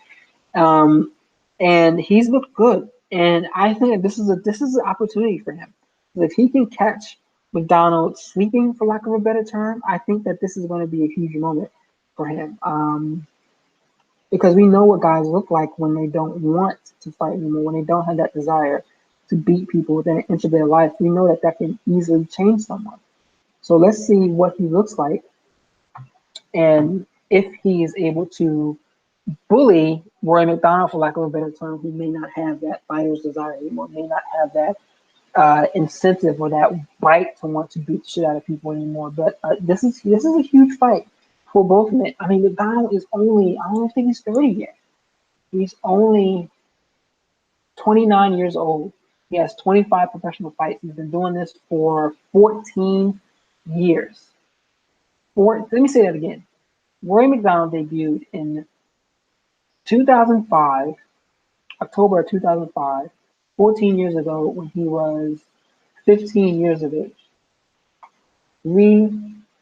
Speaker 1: And he's looked good. And I think that this is an opportunity for him. If he can catch McDonald sleeping, for lack of a better term, I think that this is going to be a huge moment for him. Because we know what guys look like when they don't want to fight anymore, when they don't have that desire to beat people within an inch of their life. We know that can easily change someone. So let's see what he looks like, and if he is able to bully Roy McDonald, for lack of a better term, he may not have that fighter's desire anymore, may not have that incentive or that bite to want to beat the shit out of people anymore. But this is a huge fight for both men. I mean, McDonald is I don't think he's 30 yet. He's only 29 years old. He has 25 professional fights. He's been doing this for 14 years. Let me say that again. Roy McDonald debuted in 2005, October of 2005, 14 years ago when he was 15 years of age.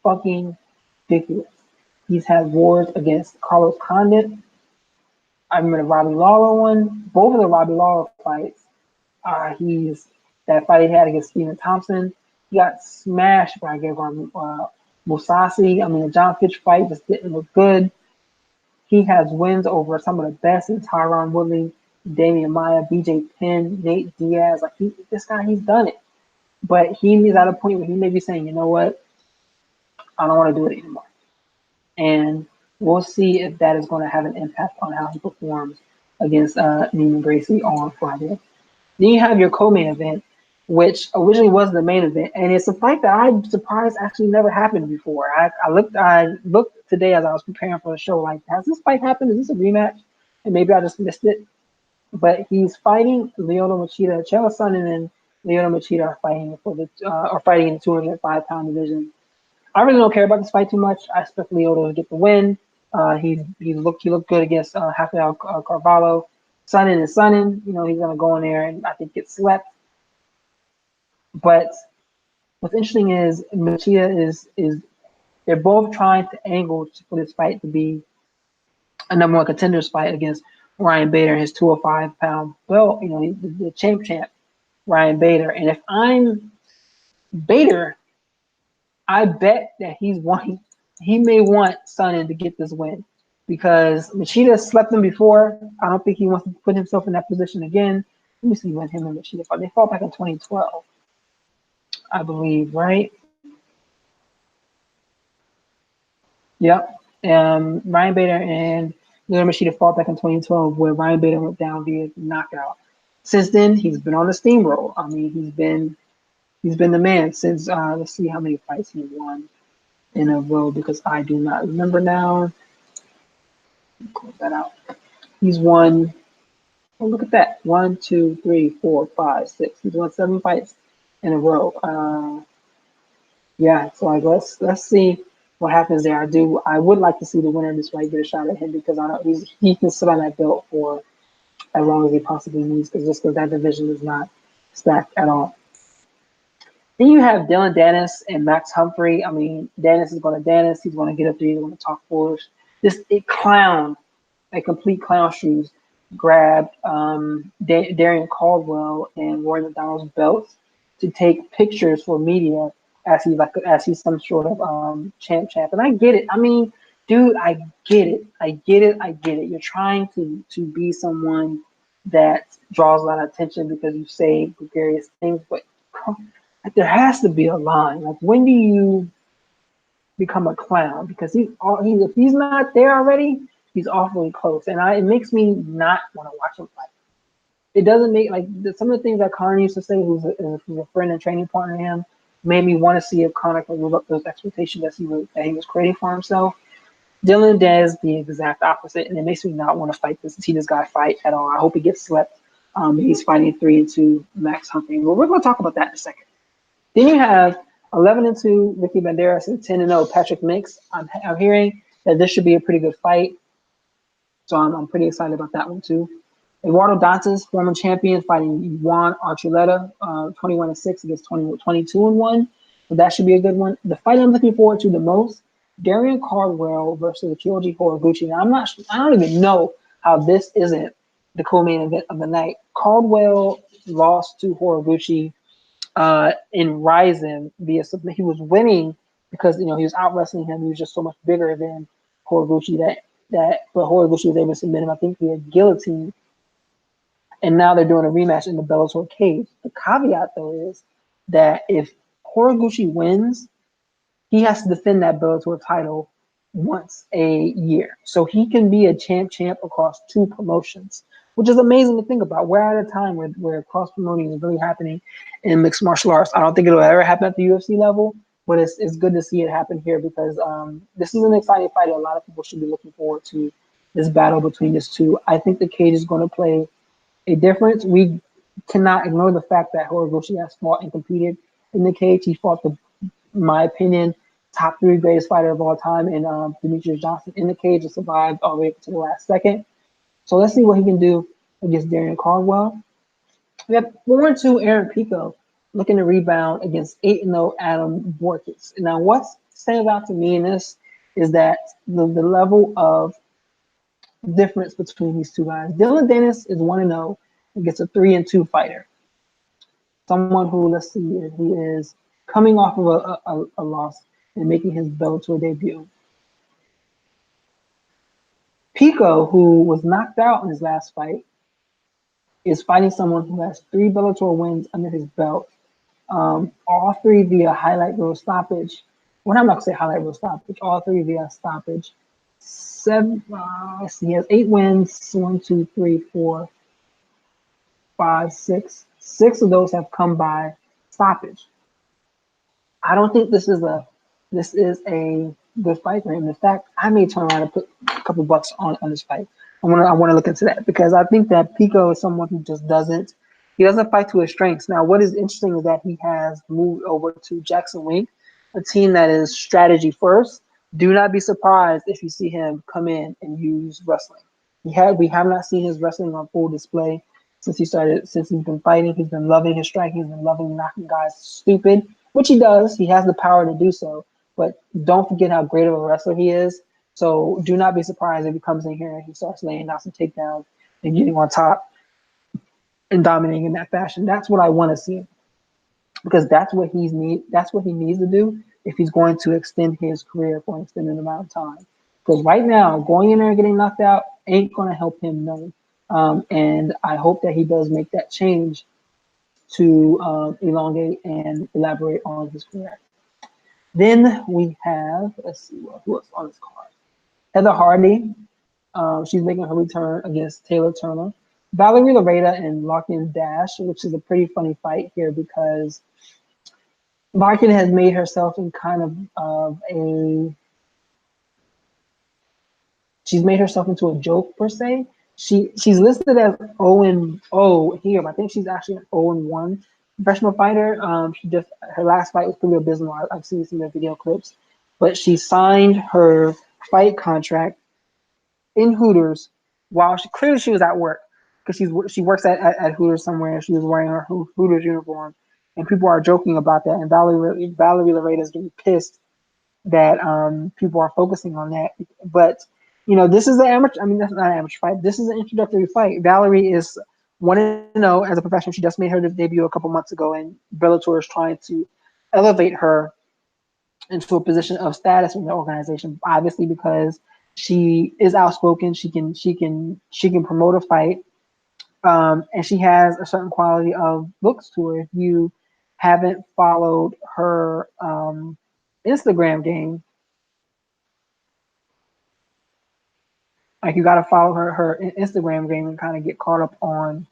Speaker 1: Fucking ridiculous. He's had wars against Carlos Condit. I remember the Robbie Lawler one. Both of the Robbie Lawler fights. He's that fight he had against Stephen Thompson. He got smashed by Musasi. I mean, the John Fitch fight just didn't look good. He has wins over some of the best in Tyron Woodley, Damian Maia, BJ Penn, Nate Diaz. Like this guy, he's done it. But he's at a point where he may be saying, you know what, I don't want to do it anymore. And we'll see if that is going to have an impact on how he performs against Neiman Gracie on Friday. Then you have your co-main event, which originally was the main event, and it's a fight that I'm surprised actually never happened before. I looked today as I was preparing for the show, like, has this fight happened? Is this a rematch? And maybe I just missed it. But he's fighting Lyoto Machida. Chael Sonnen and Lyoto Machida are fighting in the 205-pound division. I really don't care about this fight too much. I expect Lyoto to get the win. He looked good against Raphael Carvalho. Sonnen is Sonnen. You know, he's gonna go in there and I think get slept. But what's interesting is Machida is they're both trying to angle for this fight to be a number one contenders fight against Ryan Bader, his 205-pound belt. You know, the champ Ryan Bader. And if I'm Bader, I bet that he may want Sonnen to get this win because Machida slept him before. I don't think he wants to put himself in that position again. Let me see when him and Machida fought. They fought back in 2012, I believe, right? Yep. Ryan Bader and Lyoto Machida fought back in 2012, where Ryan Bader went down via knockout. Since then, he's been on the steamroll. I mean, he's been the man since. Let's see how many fights he won in a row because I do not remember now. Close that out. He's won. Oh, look at that! 1, 2, 3, 4, 5, 6. He's won 7 fights in a row. Yeah. So let's see what happens there. I would like to see the winner of this fight get a shot at him because I know he can sit on that belt for as long as he possibly needs because that division is not stacked at all. Then you have Dylan Dennis and Max Humphrey. I mean, Dennis is going to Dennis. He's going to get up there. He's going to talk foolish. Just a complete clown shoes, grabbed Darian Caldwell and Roy McDonald's belts to take pictures for media as he's some sort of champ. And I get it. I mean, dude, I get it. You're trying to be someone that draws a lot of attention because you say gregarious things, but there has to be a line. Like, when do you become a clown? Because if he's not there already, he's awfully close, and it makes me not want to watch him fight. It doesn't make some of the things that Conor used to say, who's a friend and training partner to him, made me want to see if Conor could live up to those expectations that he was creating for himself. Dylan does the exact opposite, and it makes me not want to see this guy fight at all. I hope he gets slept. He's fighting 3-2 Max Humphrey. Well, we're going to talk about that in a second. Then you have 11-2 Ricky Banderas and 10-0 Patrick Mix. I'm hearing that this should be a pretty good fight, so I'm pretty excited about that one too. Eduardo Dantas, former champion, fighting Juan Archuleta, 21-6 against 22-1. So that should be a good one. The fight I'm looking forward to the most, Darian Caldwell versus Kyoji Horiguchi. Now I don't even know how this isn't the co-main event of the night. Caldwell lost to Horiguchi in Ryzen via submission. He was winning because he was out wrestling him. He was just so much bigger than Horiguchi but Horiguchi was able to submit him. I think via guillotine. And now they're doing a rematch in the Bellator cage. The caveat though is that if Horiguchi wins, he has to defend that Bellator title once a year. So he can be a champ across 2 promotions, which is amazing to think about. We're at a time where cross-promoting is really happening in mixed martial arts. I don't think it'll ever happen at the UFC level, but it's good to see it happen here because this is an exciting fight. A lot of people should be looking forward to this battle between these two. I think the cage is going to play a difference. We cannot ignore the fact that Horiguchi has fought and competed in the cage. He fought in my opinion, top 3 greatest fighter of all time, and Demetrius Johnson in the cage and survived all the way up to the last second. So let's see what he can do against Darian Caldwell. We have 4-2 Aaron Pico looking to rebound against 8-0 Adam Borkis. Now, what stands out to me in this is that the level of difference between these two guys. Dylan Dennis is 1-0 and gets a 3-2 fighter. Someone who, let's see, he is coming off of a loss and making his Bellator debut. Pico, who was knocked out in his last fight, is fighting someone who has 3 Bellator wins under his belt. All 3 via highlight reel stoppage. Well, I'm not going to say highlight reel stoppage. All 3 via stoppage. He has 8 wins. 1, 2, 3, 4, 5, 6. 6 of those have come by stoppage. I don't think this is a good fight for him. In fact, I may turn around and put a couple bucks on this fight. I want to look into that because I think that Pico is someone who just doesn't fight to his strengths. Now, what is interesting is that he has moved over to Jackson Wink, a team that is strategy first. Do not be surprised if you see him come in and use wrestling. We have not seen his wrestling on full display since he's been fighting. He's been loving his striking. He's been loving knocking guys stupid, which he does. He has the power to do so. But don't forget how great of a wrestler he is. So do not be surprised if he comes in here and he starts laying down some takedowns and getting on top and dominating in that fashion. That's what I want to see, because that's what he needs to do if he's going to extend his career for an extended amount of time. Because right now, going in there and getting knocked out ain't going to help him none. And I hope that he does make that change to elongate and elaborate on his career. Then we have, let's see, who else on this card? Heather Hardy. She's making her return against Taylor Turner. Valerie Loretta and Larkin Dash, which is a pretty funny fight here because Larkin has made herself in she's made herself into a joke per se. She's listed as 0-0 here, but I think she's actually an 0-1 professional fighter. Her last fight was pretty abysmal. I've seen some of the video clips, but she signed her fight contract in Hooters while she was at work, because she works at Hooters somewhere. She was wearing her Hooters uniform, and people are joking about that. And Valerie Loretta is getting pissed that people are focusing on that, but. This is the amateur. I mean, that's not an amateur fight. This is an introductory fight. Valerie is 1-0 as a professional. She just made her debut a couple months ago, and Bellator is trying to elevate her into a position of status in the organization. Obviously, because she is outspoken, she can promote a fight, and she has a certain quality of looks to her. If you haven't followed her Instagram game, like, you got to follow her Instagram game and kind of get caught up on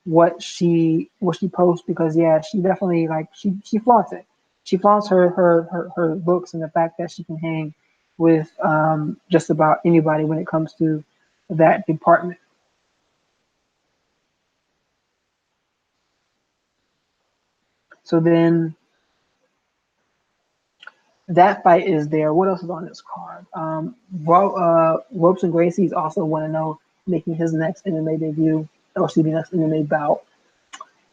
Speaker 1: what she posts, because she definitely, like, she flaunts it. She flaunts her looks and the fact that she can hang with just about anybody when it comes to that department. So then that fight is there. What else is on this card? Ropes and Gracie's also 1-0, making his next MMA debut, or next MMA bout.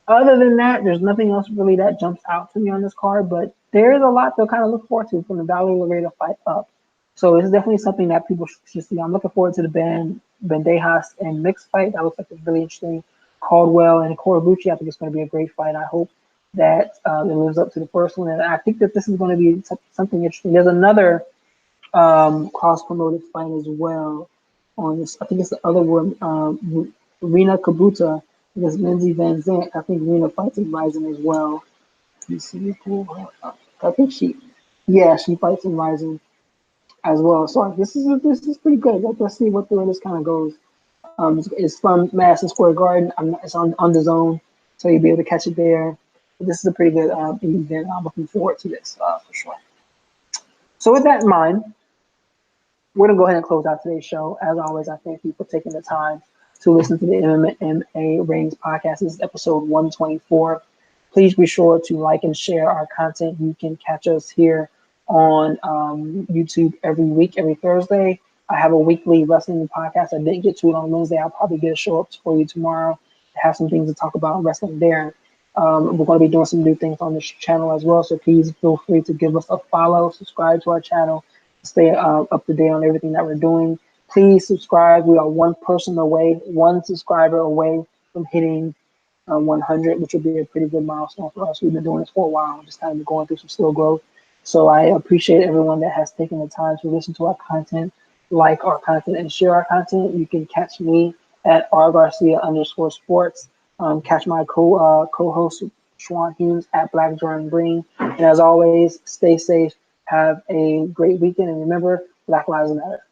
Speaker 1: Other than that, there's nothing else really that jumps out to me on this card, but there's a lot to kind of look forward to from the Valerie Loretta fight up. So it's definitely something that people should see. I'm looking forward to the Bandejas and mixed fight. That looks like it's really interesting. Caldwell and Korabuchi, I think it's going to be a great fight. I hope that it lives up to the first one, and I think that this is going to be something interesting. There's another cross-promoted fight as well on this. I think it's the other one, Rena Kabuta against Lindsay Van Zant. I think Rena fights in Rising as well. Let me see. I think she fights in Rising as well. So this is pretty good. Let's see where this kind of goes. It's from Madison Square Garden. It's on the Zone, so you'll be able to catch it there. But this is a pretty good event. I'm looking forward to this for sure. So with that in mind, we're gonna go ahead and close out today's show. As always, I thank you for taking the time to listen to the MMA Rings podcast. This is episode 124. Please be sure to like and share our content. You can catch us here on YouTube every week, every Thursday. I have a weekly wrestling podcast. I didn't get to it on Wednesday. I'll probably get a show up for you tomorrow. Have some things to talk about wrestling there. We're going to be doing some new things on this channel as well. So please feel free to give us a follow, subscribe to our channel, stay up to date on everything that we're doing. Please subscribe. We are one subscriber away from hitting 100, which would be a pretty good milestone for us. We've been doing this for a while, just kind of going through some slow growth. So I appreciate everyone that has taken the time to listen to our content, like our content, and share our content. You can catch me at rgarcia_sports. Catch my co-host Schwan Humes at Black Jordan Green. And as always, stay safe. Have a great weekend, and remember, Black Lives Matter.